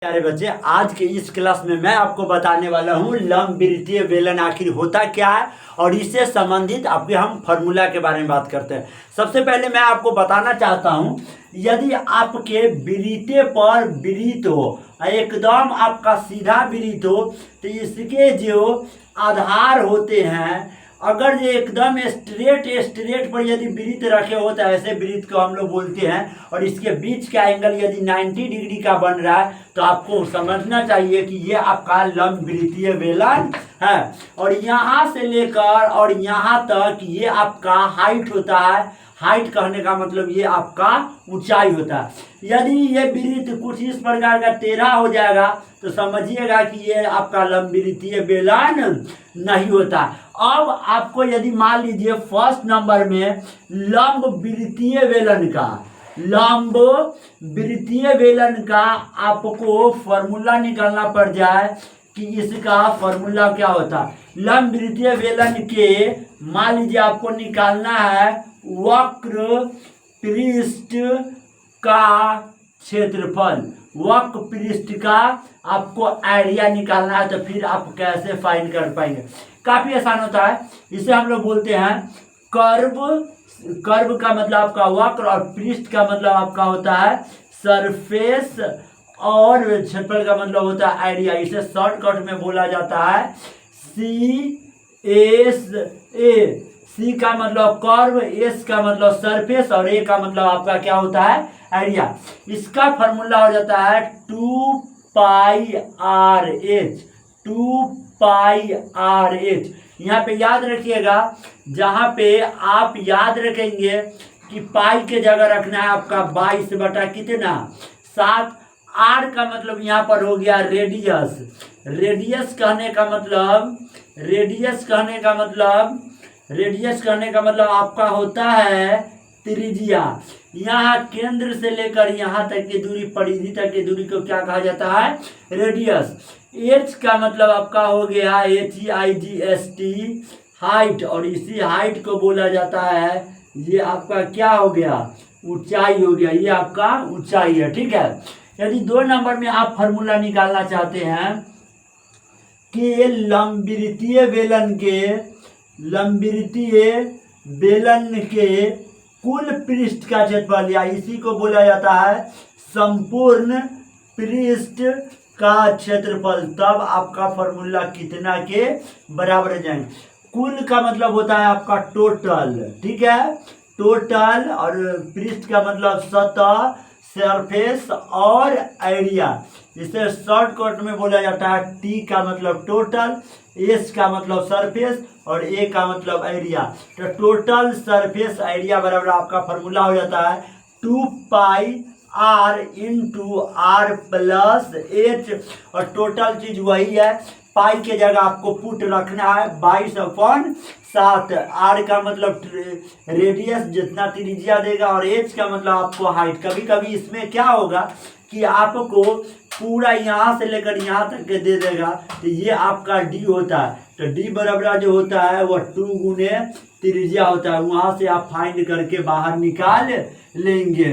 प्यारे बच्चे, आज के इस क्लास में मैं आपको बताने वाला हूँ लंबवृत्तीय बेलन आखिर होता क्या है और इससे संबंधित आपके हम फार्मूला के बारे में बात करते हैं। सबसे पहले मैं आपको बताना चाहता हूँ, यदि आपके वृत्ते पर वृत्त हो, एकदम आपका सीधा वृत्त हो, तो इसके जो आधार होते हैं, अगर ये एकदम स्ट्रेट पर यदि वृत्त रखे हो तो ऐसे वृत्त को हम लोग बोलते हैं। और इसके बीच का एंगल यदि 90 डिग्री का बन रहा है तो आपको समझना चाहिए कि ये आपका लंबवृत्तीय बेलन है। और यहाँ से लेकर और यहाँ तक ये आपका हाइट होता है। हाइट कहने का मतलब ये आपका ऊंचाई होता है। यदि ये वृत्त कुछ इस प्रकार का टेढ़ा हो जाएगा तो समझिएगा कि ये आपका लंबवृत्तीय बेलन नहीं होता। अब आपको यदि मान लीजिए फर्स्ट नंबर में लंबवृत्तीय बेलन का आपको फॉर्मूला निकालना पड़ जाए कि इसका फॉर्मूला क्या होता है। लंबवृत्तीय बेलन के मान लीजिए आपको निकालना है वक्र पृष्ठ का क्षेत्रफल, वक्र पृष्ठ का आपको एरिया निकालना है। तो फिर आप कैसे फाइंड कर पाएंगे? काफी आसान होता है। इसे हम लोग बोलते हैं कर्व का मतलब आपका वक्र और पृष्ठ का मतलब आपका होता है सरफेस और क्षेत्रफल का मतलब होता है एरिया। इसे शॉर्टकट में बोला जाता है CSA। सी का मतलब कर्व, एस का मतलब सरफेस और ए का मतलब आपका क्या होता है एरिया। इसका फॉर्मूला हो जाता है 2πRh। यहाँ पे याद रखिएगा, जहाँ पे आप याद रखेंगे कि पाई के जगह रखना है आपका 22 बटा कितना 7। आर का मतलब यहाँ पर हो गया रेडियस। रेडियस कहने का मतलब आपका होता है त्रिज्या। यहाँ केंद्र से लेकर यहाँ तक की दूरी, परिधि तक की दूरी को क्या कहा जाता है? रेडियस। एच का मतलब आपका हो गया HEIGST, हाइट। और इसी हाइट को बोला जाता है, ये आपका क्या हो गया? ऊंचाई हो गया। ये आपका ऊंचाई है, ठीक है। यदि 2 नंबर में आप फार्मूला निकालना चाहते हैं कि लंबवृत्तीय बेलन के कुल पृष्ठ का क्षेत्रफल, या इसी को बोला जाता है संपूर्ण पृष्ठ का क्षेत्रफल, तब आपका फॉर्मूला कितना के बराबर हो जाएंगे। कुल का मतलब होता है आपका टोटल, ठीक है, टोटल। और पृष्ठ का मतलब सतह, सरफेस और एरिया। इसे शॉर्टकट में बोला जाता है टी का मतलब टोटल, एस का मतलब सरफेस और ए का मतलब एरिया। तो टोटल सरफेस एरिया बराबर आपका फॉर्मूला हो जाता है 2πR into R plus H। और टोटल चीज वही है, पाई के जगह आपको पुट रखना है 22/7। आर का मतलब रेडियस, जितना त्रिज्या देगा, और एच का मतलब आपको हाइट। कभी कभी इसमें क्या होगा कि आपको पूरा यहाँ से लेकर यहाँ तक के दे देगा, तो ये आपका डी होता है। तो डी बराबर जो होता है वह 2 गुने त्रिज्या होता है। वहाँ से आप फाइंड करके बाहर निकाल लेंगे।